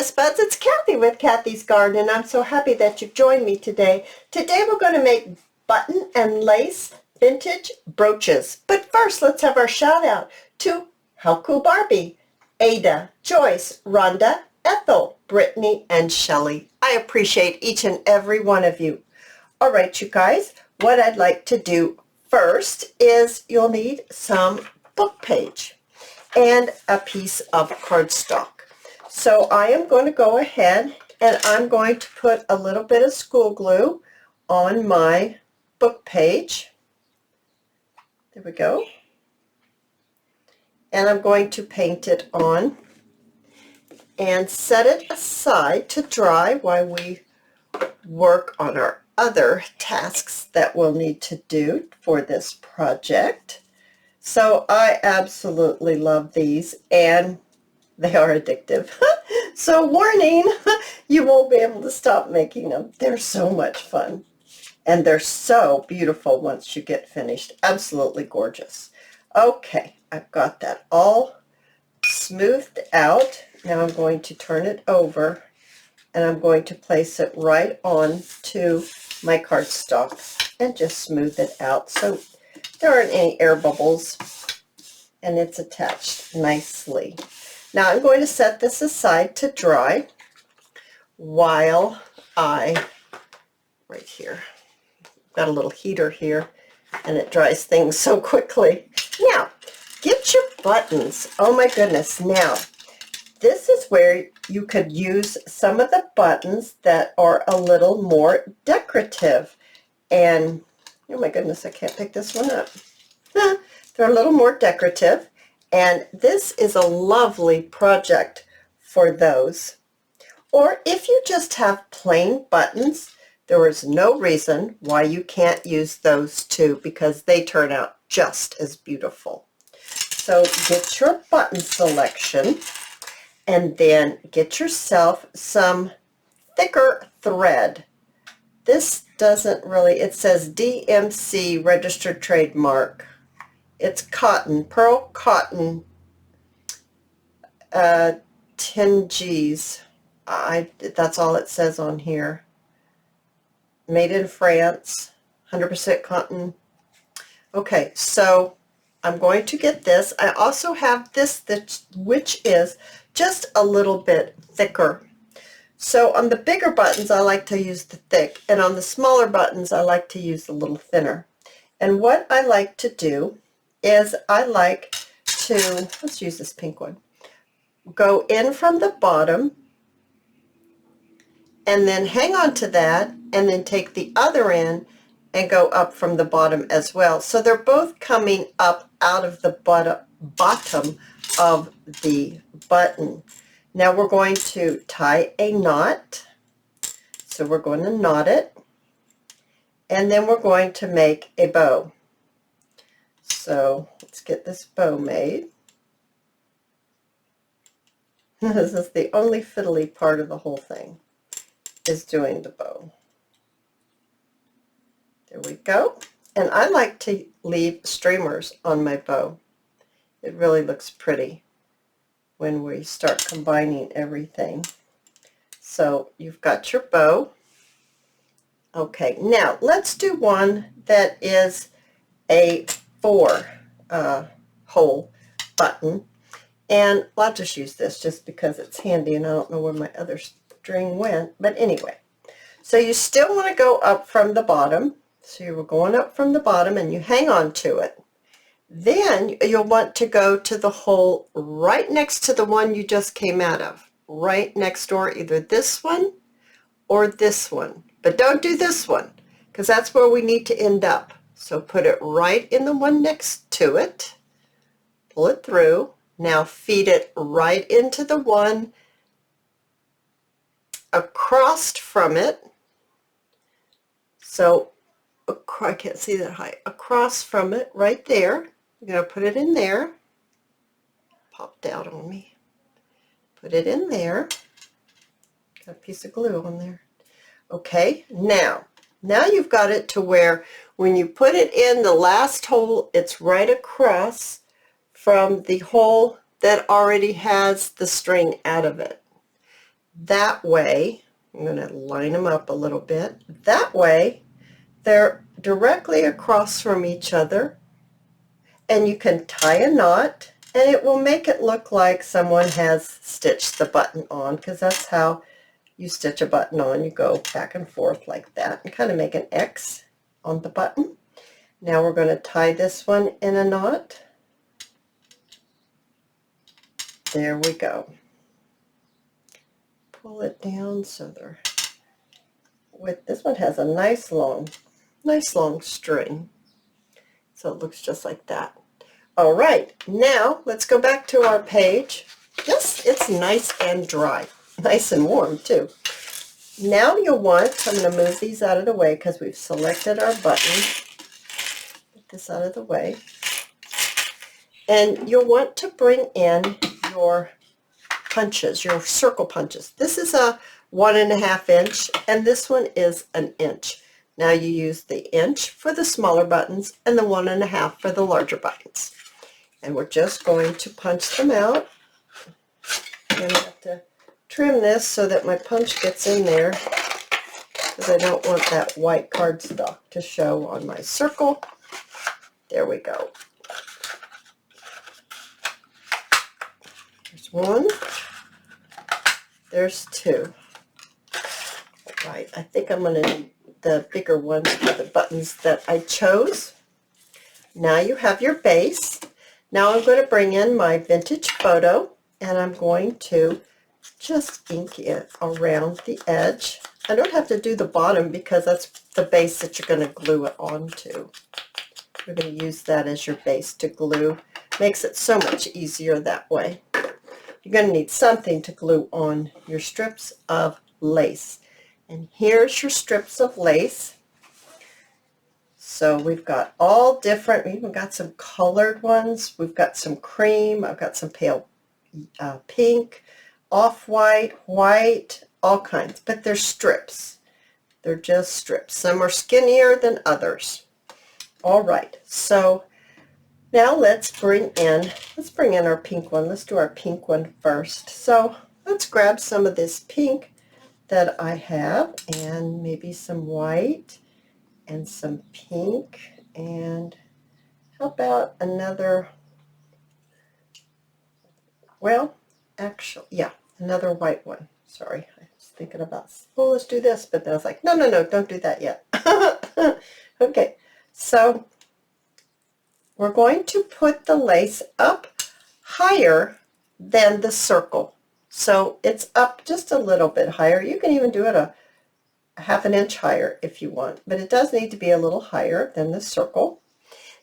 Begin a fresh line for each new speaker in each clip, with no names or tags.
Best Buds, it's Cathy with Cathy's Garden, and I'm so happy that you've joined me today. Today we're going to make button and lace vintage brooches. But first, let's have our shout out to How Cool Barbie, Ada, Joyce, Rhonda, Ethel, Brittany, and Shelley. I appreciate each and every one of you. All right, you guys, what I'd like to do first is you'll need some book page and a piece of cardstock. So I am going to go ahead and I'm going to put a little bit of school glue on my book page. There we go. And I'm going to paint it on and set it aside to dry while we work on our other tasks that we'll need to do for this project. So I absolutely love these, and they are addictive. So warning, you won't be able to stop making them. They're so much fun. And they're so beautiful once you get finished. Absolutely gorgeous. Okay, I've got that all smoothed out. Now I'm going to turn it over and I'm going to place it right on to my cardstock and just smooth it out so there aren't any air bubbles and it's attached nicely. Now I'm going to set this aside to dry while right here, got a little heater here and it dries things so quickly. Now, get your buttons. Oh my goodness. Now, this is where you could use some of the buttons that are a little more decorative. And, oh my goodness, I can't pick this one up. They're a little more decorative. And this is a lovely project for those. Or if you just have plain buttons, there is no reason why you can't use those too, because they turn out just as beautiful. So get your button selection and then get yourself some thicker thread. This doesn't really, it says DMC registered trademark. It's cotton, pearl cotton, 10 G's. That's all it says on here. Made in France, 100% cotton. Okay, so I'm going to get this. I also have this, which is just a little bit thicker. So on the bigger buttons, I like to use the thick, and on the smaller buttons, I like to use a little thinner. And what I like to do is I like to, let's use this pink one, go in from the bottom and then hang on to that and then take the other end and go up from the bottom as well. So they're both coming up out of the bottom of the button. Now we're going to tie a knot. So we're going to knot it and then we're going to make a bow. So let's get this bow made. This is the only fiddly part of the whole thing, is doing the bow. There we go. And I like to leave streamers on my bow. It really looks pretty when we start combining everything. So you've got your bow. Okay, now let's do one that is a 4-hole button. And I'll just use this just because it's handy and I don't know where my other string went. But anyway, so you still want to go up from the bottom. So you're going up from the bottom and you hang on to it. Then you'll want to go to the hole right next to the one you just came out of. Right next door, either this one or this one. But don't do this one because that's where we need to end up. So put it right in the one next to it. Pull it through. Now feed it right into the one across from it. So I can't see that high. Across from it, right there. I'm going to put it in there. Popped out on me. Put it in there. Got a piece of glue on there. Okay, now you've got it to where when you put it in the last hole, it's right across from the hole that already has the string out of it. That way, I'm going to line them up a little bit. That way, they're directly across from each other, and you can tie a knot, and it will make it look like someone has stitched the button on, because that's how you stitch a button on. You go back and forth like that and kind of make an X on the button. Now we're going to tie this one in a knot. There we go. Pull it down so they're with, this one has a nice long string, so it looks just like that. All right, now let's go back to our page. Yes, it's nice and dry, nice and warm too. Now you'll want, I'm going to move these out of the way because we've selected our button. Get this out of the way. And you'll want to bring in your punches, your circle punches. This is a 1.5 inch, and this one is an inch. Now you use the inch for the smaller buttons and the 1.5 for the larger buttons. And we're just going to punch them out. I'm going to have to trim this so that my punch gets in there, because I don't want that white cardstock to show on my circle. There we go. There's one. There's two. All right, I think I'm going to need the bigger ones for the buttons that I chose. Now you have your base. Now I'm going to bring in my vintage photo, and I'm going to just ink it around the edge. I don't have to do the bottom because that's the base that you're going to glue it onto. You're going to use that as your base to glue. Makes it so much easier that way. You're going to need something to glue on your strips of lace. And here's your strips of lace. So we've got all different, we even got some colored ones. We've got some cream. I've got some pale pink, off-white, white, all kinds. But they're strips. They're just strips. Some are skinnier than others. All right, so now let's bring in our pink one. Let's do our pink one first. So let's grab some of this pink that I have, and maybe some white and some pink, and how about another, well, actually, yeah, another white one. Sorry, I was thinking about, well, let's do this, but then I was like, no, don't do that yet. Okay, so we're going to put the lace up higher than the circle. So it's up just a little bit higher. You can even do it a 1/2 inch higher if you want, but it does need to be a little higher than the circle.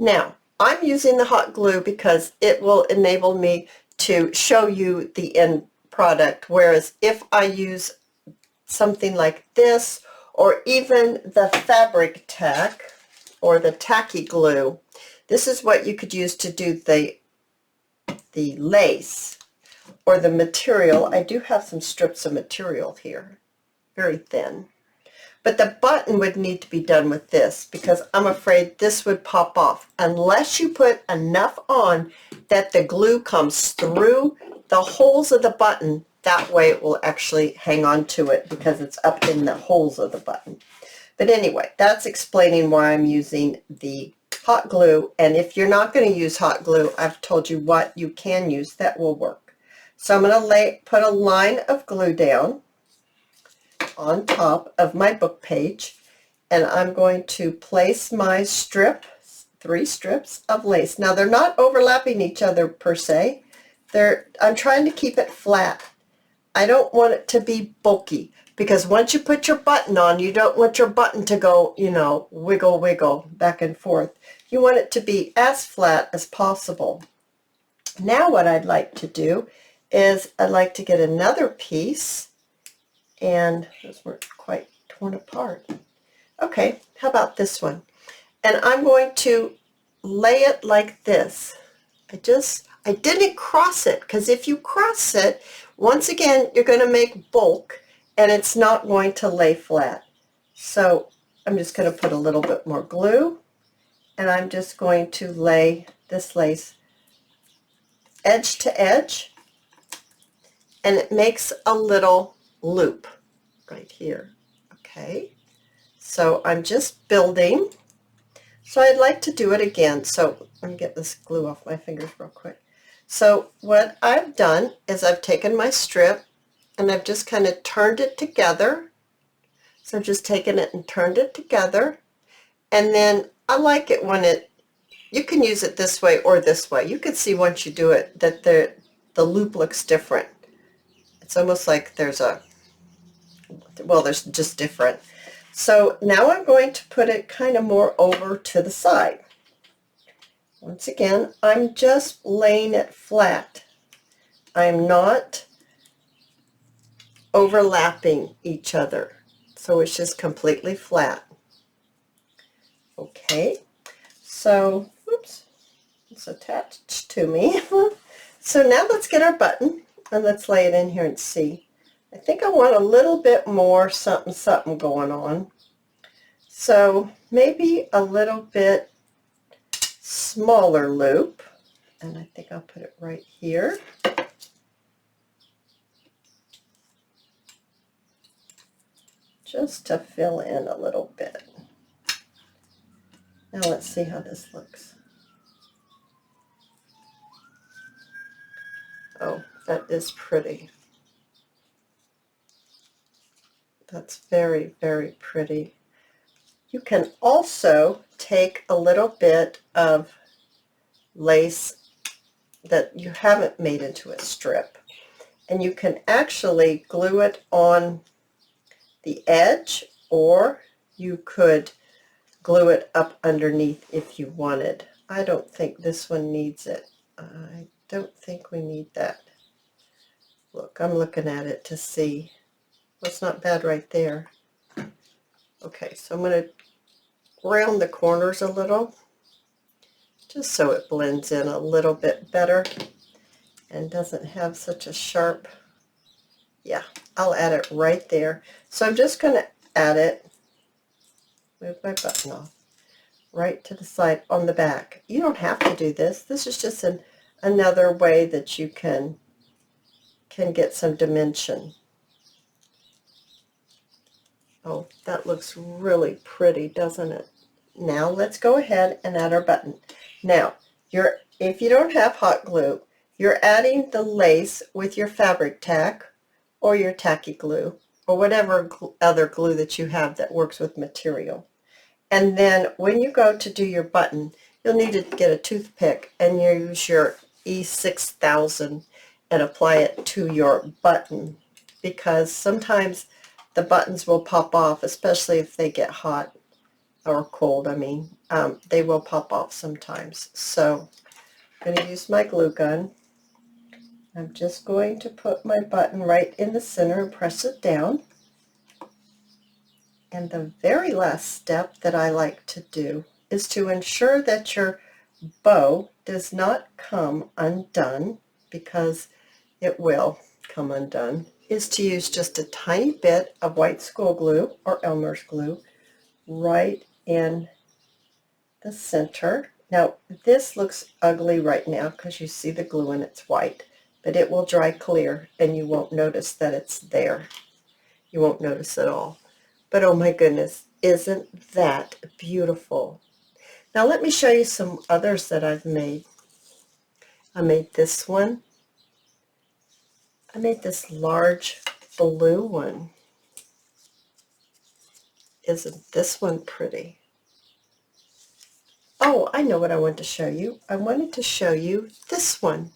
Now, I'm using the hot glue because it will enable me to show you the end product, whereas if I use something like this, or even the fabric tack or the tacky glue, this is what you could use to do the lace or the material. I do have some strips of material here, very thin. But the button would need to be done with this because I'm afraid this would pop off unless you put enough on that the glue comes through the holes of the button. That way it will actually hang on to it because it's up in the holes of the button. But anyway, that's explaining why I'm using the hot glue. And if you're not going to use hot glue, I've told you what you can use that will work. So I'm going to put a line of glue down on top of my book page, and I'm going to place my three strips of lace. Now they're not overlapping each other per se. I'm trying to keep it flat. I don't want it to be bulky because once you put your button on, you don't want your button to go, you know, wiggle back and forth. You want it to be as flat as possible. Now what I'd like to do is I'd like to get another piece, and those weren't quite torn apart. Okay, how about this one? And I'm going to lay it like this. I didn't cross it, because if you cross it, once again, you're going to make bulk, and it's not going to lay flat. So I'm just going to put a little bit more glue, and I'm just going to lay this lace edge to edge, and it makes a little loop right here. Okay, so I'm just building. So I'd like to do it again. So let me get this glue off my fingers real quick. So what I've done is I've taken my strip and I've just kind of turned it together. So I've just taken it and turned it together. And then I like it when you can use it this way or this way. You can see once you do it that the loop looks different. It's almost like there's just different. So now I'm going to put it kind of more over to the side. Once again, I'm just laying it flat. I'm not overlapping each other. So it's just completely flat. Okay, so, oops, it's attached to me. So now let's get our button and let's lay it in here and see. I think I want a little bit more something something going on. So maybe a little bit smaller loop, and I think I'll put it right here. Just to fill in a little bit. Now let's see how this looks. Oh, that is pretty. That's very, very pretty. You can also take a little bit of lace that you haven't made into a strip, and you can actually glue it on the edge, or you could glue it up underneath if you wanted. I don't think this one needs it. I don't think we need that. Look, I'm looking at it to see. Well, it's not bad right there. Okay, so I'm going to round the corners a little, just so it blends in a little bit better and doesn't have such a sharp, yeah, I'll add it right there. So I'm just going to add it, move my button off, right to the side on the back. You don't have to do this. This is just another way that you can get some dimension. Oh, that looks really pretty, doesn't it? Now let's go ahead and add our button. Now, if you don't have hot glue, you're adding the lace with your fabric tack or your tacky glue or whatever other glue that you have that works with material. And then when you go to do your button, you'll need to get a toothpick and use your E6000 and apply it to your button, because sometimes the buttons will pop off, especially if they get hot or cold. I mean, they will pop off sometimes. So I'm going to use my glue gun. I'm just going to put my button right in the center and press it down. And the very last step that I like to do is to ensure that your bow does not come undone, because it will come undone, is to use just a tiny bit of white school glue or Elmer's glue right in the center. Now this looks ugly right now because you see the glue and it's white, but it will dry clear and you won't notice that it's there. You won't notice at all. But oh my goodness, isn't that beautiful? Now let me show you some others that I've made. I made this one. I made this large blue one. Isn't this one pretty? Oh, I know what I wanted to show you. I wanted to show you this one.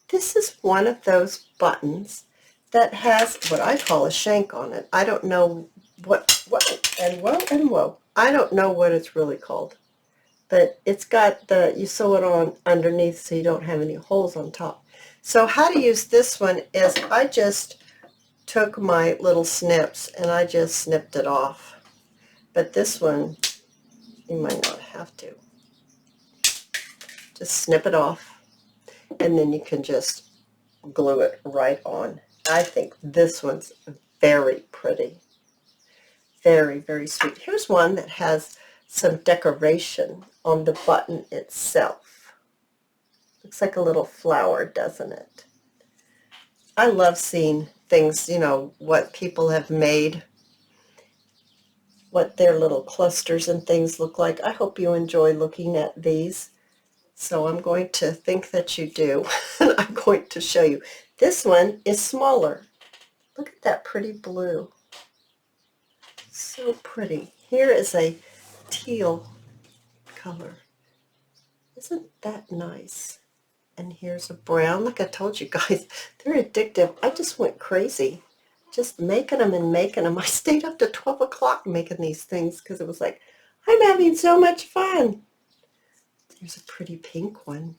This is one of those buttons that has what I call a shank on it. I don't know I don't know what it's really called. But it's got you sew it on underneath so you don't have any holes on top. So how to use this one is I just took my little snips and I just snipped it off. But this one, you might not have to. Just snip it off and then you can just glue it right on. I think this one's very pretty. Very, very sweet. Here's one that has some decoration on the button itself. Looks like a little flower, doesn't it? I love seeing things, you know, what people have made, what their little clusters and things look like. I hope you enjoy looking at these. So I'm going to think that you do. And I'm going to show you. This one is smaller. Look at that pretty blue. So pretty. Here is a teal color. Isn't that nice? And here's a brown. Like I told you guys, they're addictive. I just went crazy just making them and making them. I stayed up to 12 o'clock making these things because it was like, I'm having so much fun. Here's a pretty pink one.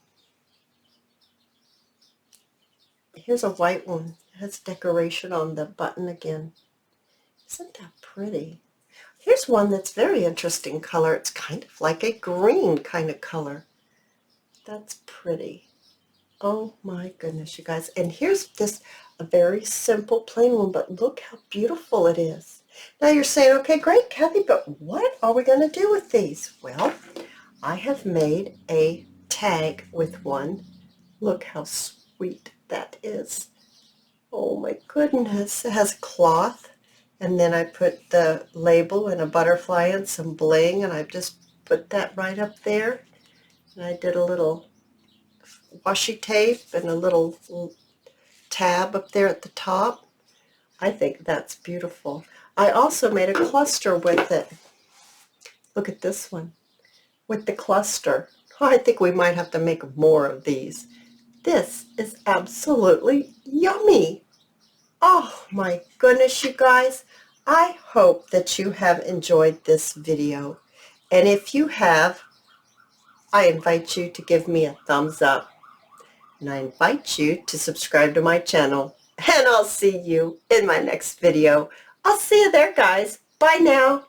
Here's a white one. It has decoration on the button again. Isn't that pretty? Here's one that's very interesting color. It's kind of like a green kind of color. That's pretty. Oh my goodness, you guys. And here's this, a very simple plain one, but look how beautiful it is. Now you're saying, okay, great, Kathy, but what are we going to do with these? Well, I have made a tag with one. Look how sweet that is. Oh my goodness. It has cloth, and then I put the label and a butterfly and some bling, and I just put that right up there. And I did a little washi tape and a little tab up there at the top. I think that's beautiful. I also made a cluster with it. Look at this one with the cluster. Oh, I think we might have to make more of these. This is absolutely yummy. Oh my goodness, you guys. I hope that you have enjoyed this video. And if you have, I invite you to give me a thumbs up. And I invite you to subscribe to my channel. And I'll see you in my next video. I'll see you there, guys. Bye now.